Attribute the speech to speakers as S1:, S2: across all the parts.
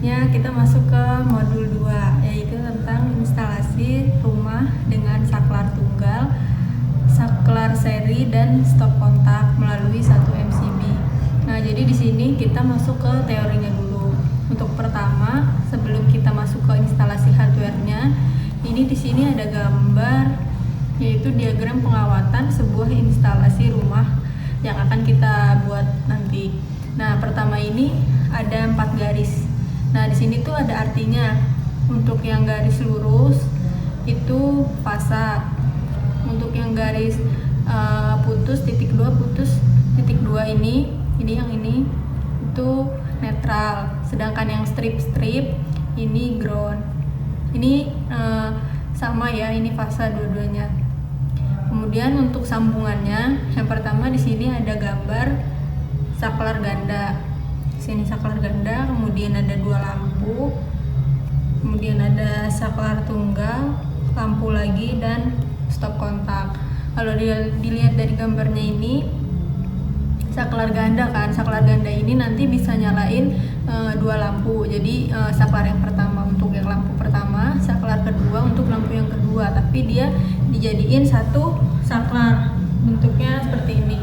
S1: selanjutnya kita masuk ke modul 2, yaitu tentang instalasi rumah dengan saklar tunggal, saklar seri, dan stop kontak melalui satu MCB. Nah, jadi di sini kita masuk ke teorinya dulu. Untuk pertama, sebelum kita masuk ke instalasi hardware-nya, ini di sini ada gambar, yaitu diagram pengawatan sebuah instalasi rumah yang akan kita buat nanti. Nah, pertama ini ada 4 garis. Nah, di sini tuh ada artinya. Untuk yang garis lurus itu fasa. Untuk yang garis putus titik 2 ini yang ini itu netral. Sedangkan yang strip ini ground. Ini sama ya, ini fasa dua-duanya. Kemudian untuk sambungannya, yang pertama di sini ada gambar saklar ganda. Sini saklar ganda, kemudian ada 2 lampu, kemudian ada saklar tunggal, lampu lagi, dan stop kontak. Kalau dilihat dari gambarnya ini saklar ganda kan, saklar ganda ini nanti bisa nyalain 2 lampu. Jadi saklar yang pertama untuk yang lampu pertama, saklar kedua untuk lampu yang kedua, tapi dia dijadiin satu saklar, bentuknya seperti ini.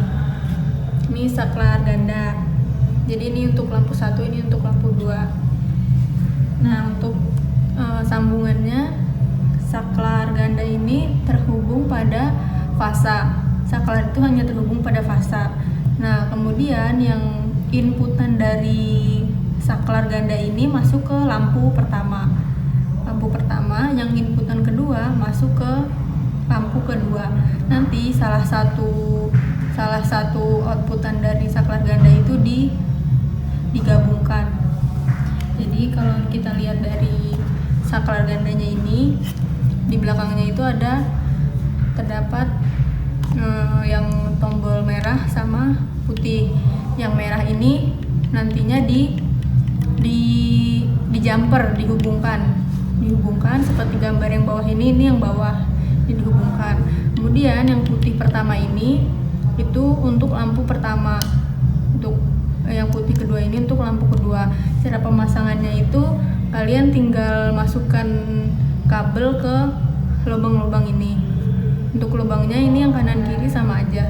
S1: Ini saklar ganda. Jadi ini untuk lampu 1, ini untuk lampu 2. Nah, untuk sambungannya, saklar ganda ini terhubung pada fasa. Saklar itu hanya terhubung pada fasa. Nah, kemudian yang inputan dari saklar ganda ini masuk ke lampu pertama. Lampu pertama, yang inputan kedua masuk ke lampu kedua. Nanti salah satu outputan dari saklar ganda itu digabungkan. Jadi kalau kita lihat dari saklar gandanya ini, di belakangnya itu terdapat yang tombol merah sama putih. Yang merah ini nantinya di jumper, dihubungkan seperti gambar yang bawah ini yang bawah dihubungkan. Kemudian yang putih pertama ini itu untuk lampu pertama, untuk yang putih kedua ini untuk lampu kedua. Cara pemasangannya itu kalian tinggal masukkan kabel ke lubang-lubang ini. Untuk lubangnya ini yang kanan kiri sama aja.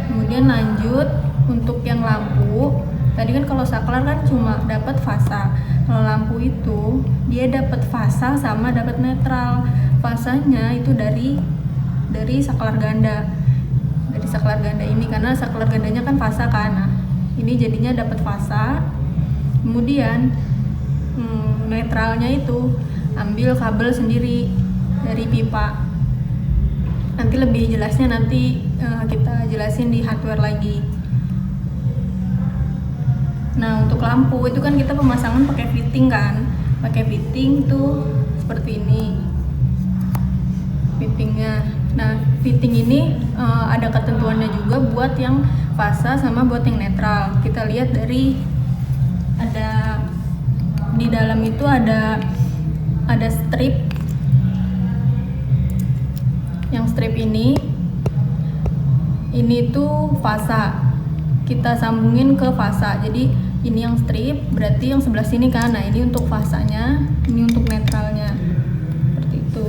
S1: Kemudian lanjut untuk yang lampu. Tadi kan kalau saklar kan cuma dapat fasa. Kalau lampu itu dia dapat fasa sama dapat netral. Fasanya itu dari saklar ganda. Dari saklar ganda ini, karena saklar gandanya kan fasa kan. Nah, ini jadinya dapat fasa. Kemudian netralnya itu ambil kabel sendiri dari pipa. Nanti lebih jelasnya kita jelasin di hardware lagi. Nah, untuk lampu itu kan kita pemasangan pakai fitting kan. Pakai fitting tuh seperti ini fittingnya. Nah, fitting ini ada ketentuannya juga buat yang fasa sama buat yang netral. Kita lihat di dalam itu ada strip. Yang strip ini tuh fasa. Kita sambungin ke fasa. Jadi ini yang strip, berarti yang sebelah sini kan. Nah, ini untuk fasanya, ini untuk netralnya. Seperti itu.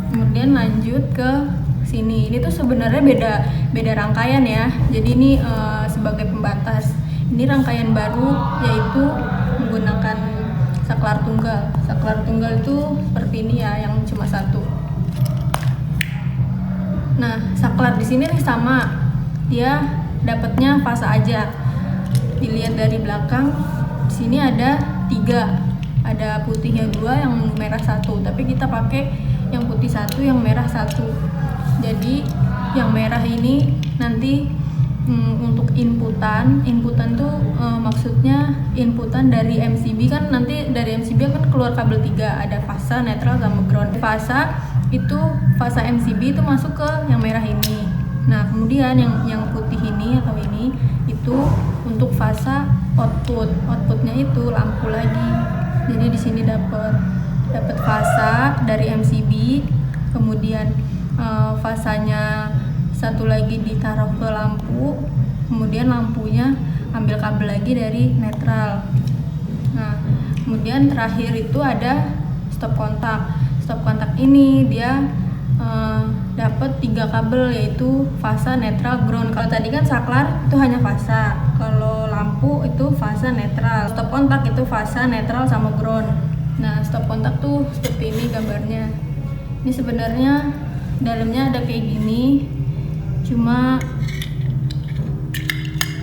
S1: Kemudian lanjut ke sini. Ini tuh sebenarnya beda rangkaian ya. Jadi ini sebagai pembatas. Ini rangkaian baru, yaitu menggunakan saklar tunggal. Saklar tunggal itu seperti ini ya, yang cuma satu. Nah, saklar di sini nih sama, dia dapatnya fasa aja. Dilihat dari belakang, di sini ada 3, ada putihnya 2, yang merah 1. Tapi kita pakai yang putih 1, yang merah 1. Jadi yang merah ini nanti untuk inputan tuh maksudnya inputan dari MCB kan. Nanti dari MCB kan keluar kabel 3, ada fasa, netral, sama ground. Fasa MCB itu masuk ke yang merah ini. Nah, kemudian yang putih ini atau ini itu untuk fasa outputnya itu lampu lagi. Jadi di sini dapat fasa dari MCB, kemudian fasanya satu lagi ditaruh ke lampu, kemudian lampunya ambil kabel lagi lagi dari netral. Nah, kemudian terakhir itu ada stop kontak. Stop kontak ini dia dapat 3 kabel, yaitu fasa, netral, ground. Kalau tadi kan saklar itu hanya fasa, kalau lampu itu fasa, netral. Stop kontak itu fasa, netral, sama ground. Nah, stop kontak tuh seperti ini gambarnya. Ini sebenarnya dalamnya ada kayak gini, cuma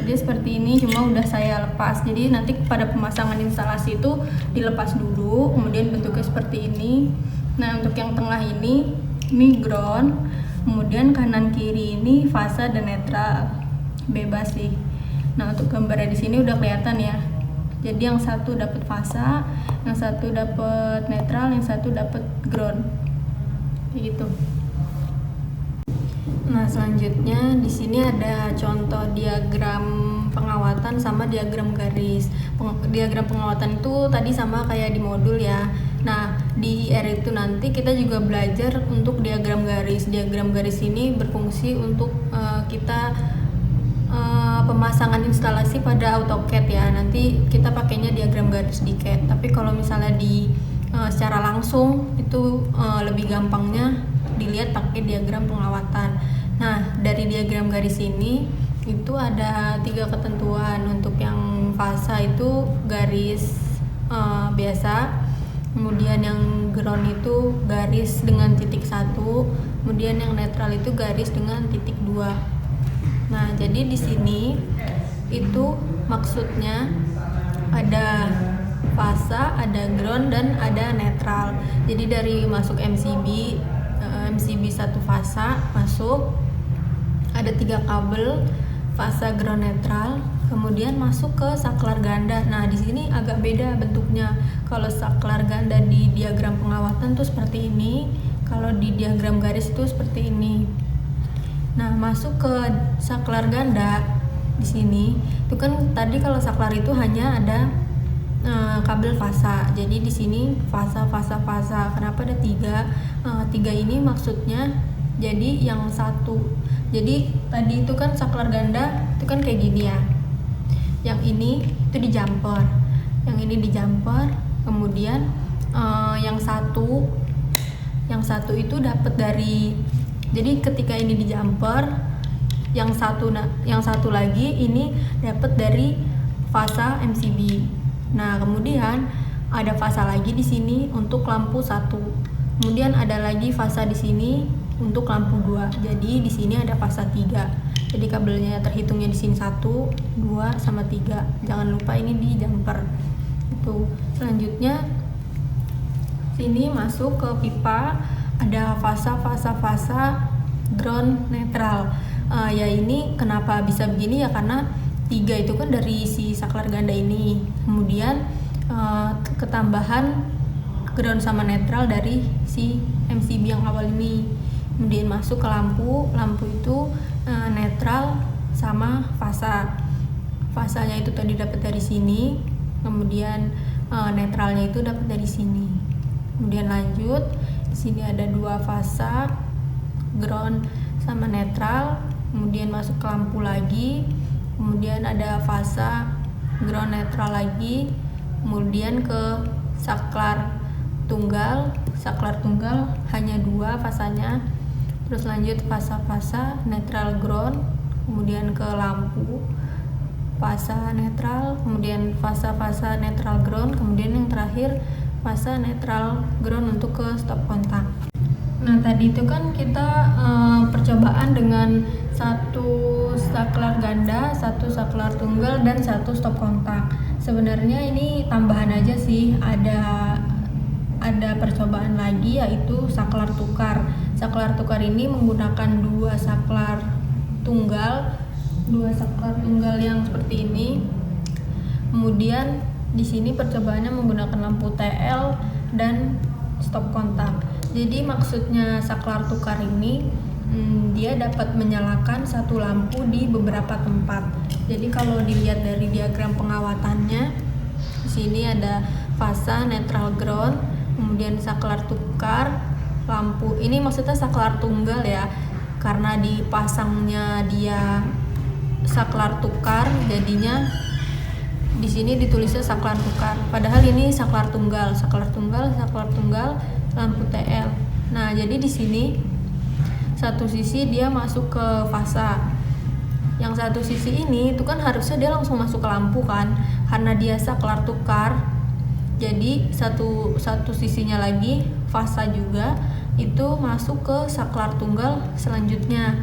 S1: jadi seperti ini, cuma udah saya lepas. Jadi nanti pada pemasangan instalasi itu dilepas dulu, kemudian bentuknya seperti ini. Nah, untuk yang tengah ini ground, kemudian kanan kiri ini fasa dan netral, bebas sih. Nah, untuk gambarnya di sini udah kelihatan ya. Jadi yang satu dapat fasa, yang satu dapat netral, yang satu dapat ground, gitu. Nah, selanjutnya di sini ada contoh diagram pengawatan sama diagram garis. Diagram pengawatan itu tadi sama kayak di modul ya. Nah, di IR itu nanti kita juga belajar untuk diagram garis. Diagram garis ini berfungsi untuk kita pemasangan instalasi pada AutoCAD ya. Nanti kita pakainya diagram garis di CAD. Tapi kalau misalnya di secara langsung itu lebih gampangnya dilihat pakai diagram pengawatan. Nah, dari diagram garis ini itu ada 3 ketentuan. Untuk yang fasa itu garis biasa, kemudian yang ground itu garis dengan titik 1, kemudian yang netral itu garis dengan titik 2. Nah, jadi di sini itu maksudnya ada fasa, ada ground, dan ada netral. Jadi dari masuk MCB 1 fasa masuk, ada 3 kabel fasa, ground, netral, kemudian masuk ke saklar ganda. Nah, di sini agak beda bentuknya. Kalau saklar ganda di diagram pengawatan tuh seperti ini, kalau di diagram garis itu seperti ini. Nah, masuk ke saklar ganda di sini itu kan tadi kalau saklar itu hanya ada kabel fasa. Jadi di sini fasa. Kenapa ada 3? 3 ini maksudnya jadi yang satu. Jadi tadi itu kan saklar ganda itu kan kayak gini ya. Yang ini itu di jumper. Yang ini di jumper. Kemudian yang satu itu dapat dari, jadi ketika ini di jumper, yang satu lagi ini dapat dari fasa MCB. Nah, kemudian ada fasa lagi di sini untuk lampu 1. Kemudian ada lagi fasa di sini untuk lampu 2. Jadi di sini ada fasa 3. Jadi kabelnya terhitungnya di sini 1, 2, sama 3. Jangan lupa ini di jumper. Itu. Selanjutnya sini masuk ke pipa, ada fasa, ground, netral. Ya ini kenapa bisa begini ya, karena 3 itu kan dari si saklar ganda ini, kemudian ketambahan ground sama netral dari si MCB yang awal ini, kemudian masuk ke lampu itu netral sama fasa. Fasanya itu tadi dapat dari sini, kemudian netralnya itu dapat dari sini. Kemudian lanjut, di sini ada 2 fasa, ground sama netral, kemudian masuk ke lampu lagi, kemudian ada fasa, ground, netral lagi, kemudian ke saklar tunggal hanya 2 fasanya, terus lanjut fasa, netral, ground, kemudian ke lampu, fasa, netral, kemudian fasa, netral, ground, kemudian yang terakhir fasa, netral, ground untuk ke stop kontak. Nah, tadi itu kan kita percobaan dengan 1 saklar ganda, 1 saklar tunggal, dan 1 stop kontak. Sebenarnya ini tambahan aja sih, ada percobaan lagi yaitu saklar tukar. Saklar tukar ini menggunakan 2 saklar tunggal yang seperti ini. Kemudian di sini percobaannya menggunakan lampu TL dan stop kontak. Jadi maksudnya saklar tukar ini dia dapat menyalakan 1 lampu di beberapa tempat. Jadi kalau dilihat dari diagram pengawatannya, di sini ada fasa, netral, ground, kemudian saklar tukar, lampu. Ini maksudnya saklar tunggal ya, karena dipasangnya dia saklar tukar, jadinya di sini ditulisnya saklar tukar, padahal ini saklar tunggal, lampu TL. Nah, jadi di sini satu sisi dia masuk ke fasa, yang satu sisi ini itu kan harusnya dia langsung masuk ke lampu kan, karena dia saklar tukar. Jadi satu sisinya lagi fasa juga itu masuk ke saklar tunggal selanjutnya.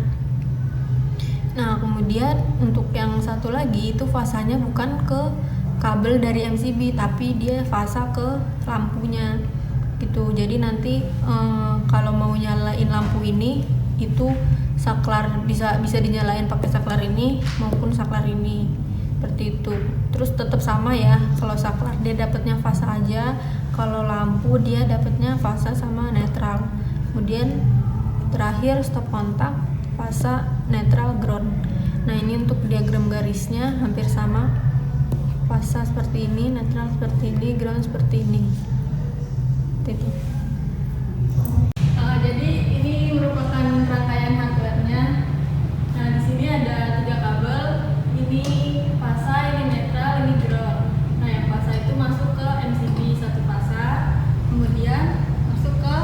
S1: Nah, kemudian untuk yang satu lagi itu fasanya bukan ke kabel dari MCB, tapi dia fasa ke lampunya gitu. Jadi nanti kalau mau nyalain lampu ini itu saklar bisa dinyalain pakai saklar ini maupun saklar ini, seperti itu. Terus tetap sama ya, kalau saklar dia dapatnya fasa aja, kalau lampu dia dapatnya fasa sama netral. Kemudian terakhir stop kontak, fasa, netral, ground. Nah, ini untuk diagram garisnya hampir sama, fasa seperti ini, netral seperti ini, ground seperti ini. Itu. Jadi ini merupakan rangkaian hardware-nya. Nah, di sini ada 3 kabel, ini fasa, ini netral, ini ground. Nah, yang fasa itu masuk ke MCB satu fasa, kemudian masuk ke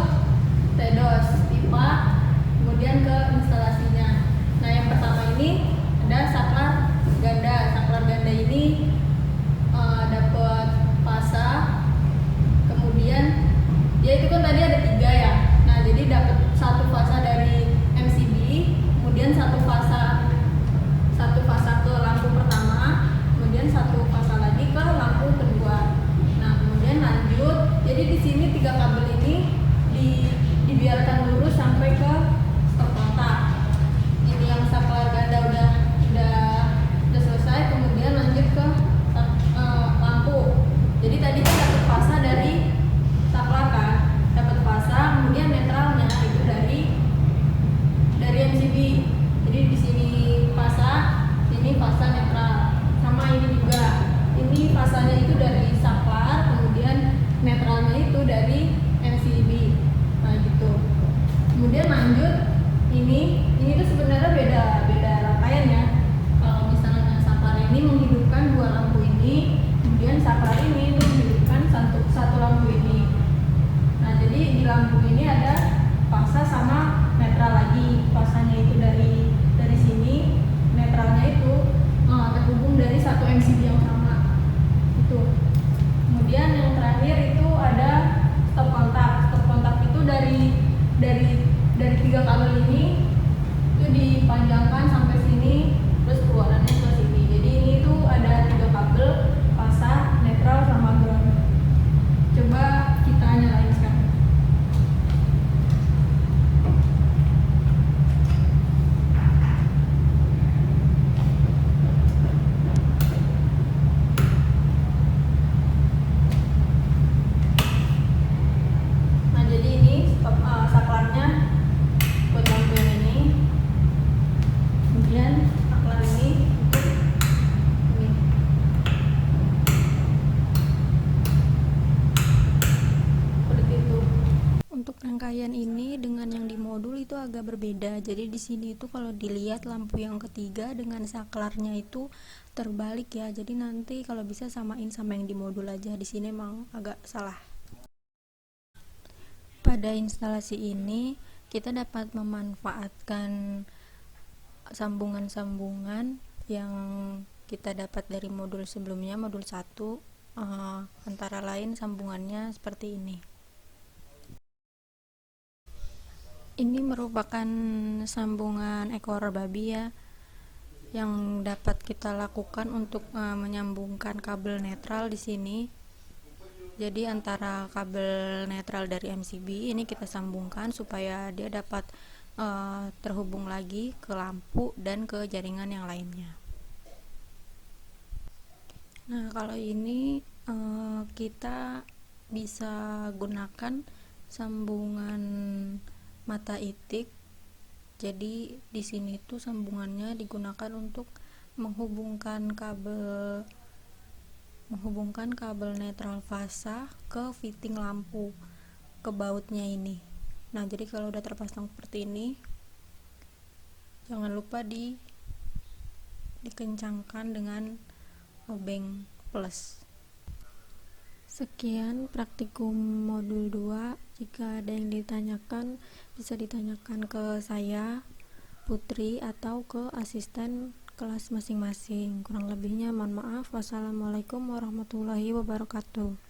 S1: TDOS pipa, kemudian ke instalasinya. Nah, yang pertama ini ada saklar ganda. Saklar ganda ini dapat fasa, kemudian dia itu kan tadi ada 3 ya. Nah, jadi dapat satu fasa dari MCB, kemudian satu fasa ke lampu pertama, kemudian satu fasa lagi ke lampu kedua. Nah, kemudian lanjut. Jadi di sini 3 kabel ini dibiarkan lurus sampai ke stop kontak. Ini yang saklar ganda udah selesai, kemudian lanjut ke lampu. Jadi tadi kan dapat fasa dari saklar kan, dapat fasa, kemudian netralnya itu dari MCB. Jadi di sini fasa, sini fasa netral. Sama ini juga. Ini fasanya itu dari saklar, kemudian netralnya itu dari MCB. Nah, gitu. Kemudian lanjut, ini tuh sebenarnya beda rangkaian ya. Kalau misalnya saklar ini menghidupkan 2 lampu ini, kemudian saklar ini itu menghidupkan satu lampu ini. Nah, jadi di lampu ini ada fasa sama netral lagi. Fasanya itu dari sini, netralnya itu terhubung dari satu MCB yang sama. Itu. Kemudian yang terakhir itu ada stop kontak. Stop kontak itu dari 3 kabel ini itu dipanjangkan sampai sini, terus keluarannya ke sini. Jadi ini tuh ada 3 kabel, fasa, netral, sama ground. Coba kita nyalain sekarang. Nah, jadi ini saklarnya buat lampu yang ini, kemudian saklar ini untuk ini. Seperti itu. Untuk rangkaian ini dengan yang di modul itu agak berbeda. Jadi di sini itu kalau dilihat lampu yang ketiga dengan saklarnya itu terbalik ya. Jadi nanti kalau bisa samain sama yang di modul aja. Di sini emang agak salah. Pada instalasi ini kita dapat memanfaatkan sambungan-sambungan yang kita dapat dari modul sebelumnya, modul 1, antara lain sambungannya seperti ini. Ini merupakan sambungan ekor babi ya, yang dapat kita lakukan untuk menyambungkan kabel netral di sini. Jadi antara kabel netral dari MCB ini kita sambungkan supaya dia dapat terhubung lagi ke lampu dan ke jaringan yang lainnya. Nah, kalau ini kita bisa gunakan sambungan mata itik. Jadi di sini tuh sambungannya digunakan untuk menghubungkan kabel netral fasa ke fitting lampu, ke bautnya ini. Nah, jadi kalau udah terpasang seperti ini, jangan lupa dikencangkan dengan obeng
S2: plus. Sekian praktikum modul 2. Jika ada yang ditanyakan, bisa ditanyakan ke saya, Putri, atau ke asisten kelas masing-masing. Kurang lebihnya mohon maaf. Wassalamualaikum warahmatullahi wabarakatuh.